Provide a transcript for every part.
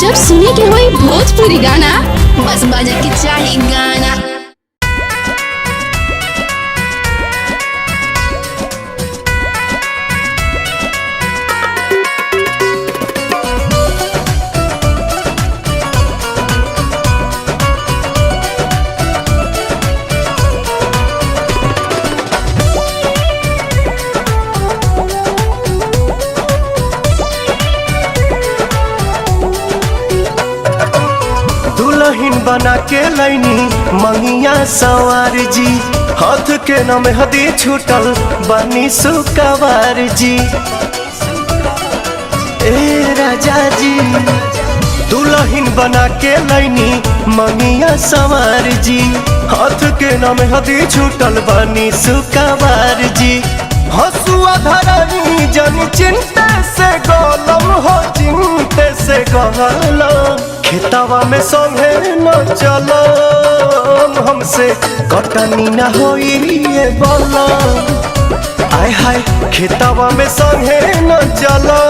जब सुने के होई भोजपुरी गाना बस बजे के चाही गाना। दुल्हन बना के लैनी मंगिया सवार जी, हाथ के नाम हदी छूटल बनी सुकवार जी। ए राजा जी दुल्हन बना के लैनी मंगिया सवार जी, हाथ के नाम हदी छूटल बनी सुकवार जी। हसुआ धरनी जन चिंते से गोलम हो, चिंते से गोलम खेतवा में संगे न चलो, हमसे कटनी न होई ये बोलो। आय हाय खेतवा में संगे न चलो,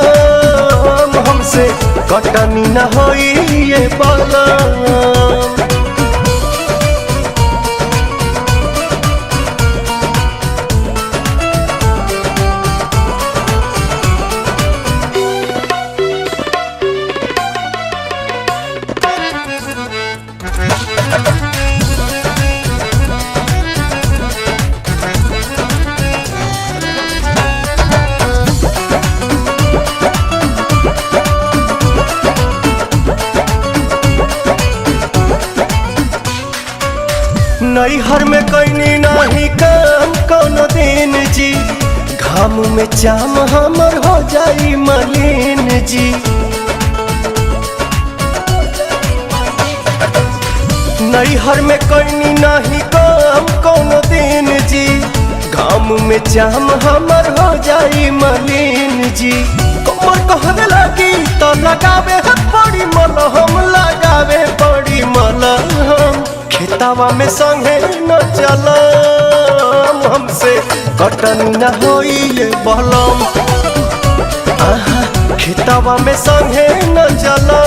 हमसे कटनी न होई ये बोलो। नैहर में कैनी नहीं काम कोनो दिन जी, घाम में चाम हमर हो जाई मलिन जी। नैहर में कैनी नहीं काम कोनो दिन जी, घाम में चाम हमर हो जाई मलिन जी। कमर कहने लगी तो लगावे पड़ी मलहम, लगावे पड़ी मलहम खेतवा में संगे न चलो, हमसे कटनी न होई ये बलम। खेतवा में संगे न चलो,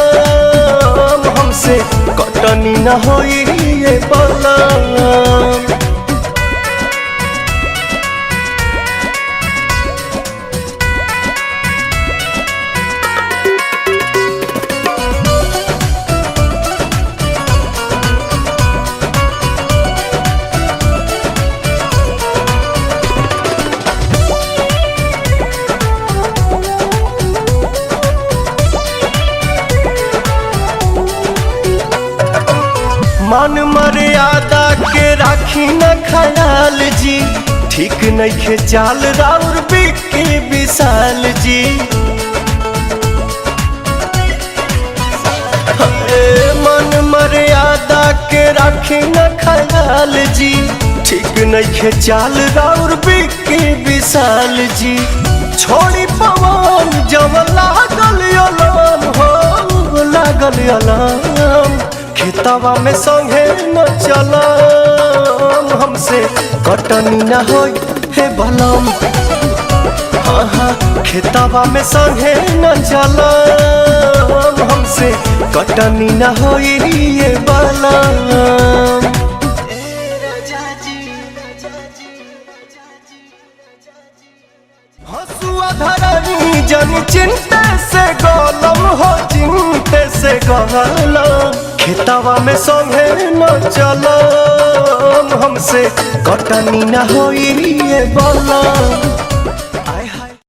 हमसे कटनी न होई ये बलम। मान मर्यादा के राखी न ख्याल जी, ठीक नहीं खे चाल राउर बिकी विशाल जी। मान मर्यादा के राखी न ख्याल जी, ठीक नहीं खे चाल राउर बिकी विशाल जी। छोड़ी पवन जब लागल अलाम हो, लागल अलाम खेतवा में संगे न चलो, हमसे कटनी न होई हे बलम। हाँ खेतवा में संगे न चलो, हमसे कटनी न होई ये बलम। हसुआ धरनी जन चिंते से गोलम हो, चिंते से गोलम खेतवा में संगे न चलो, हमसे कटनी न होई ये बलम।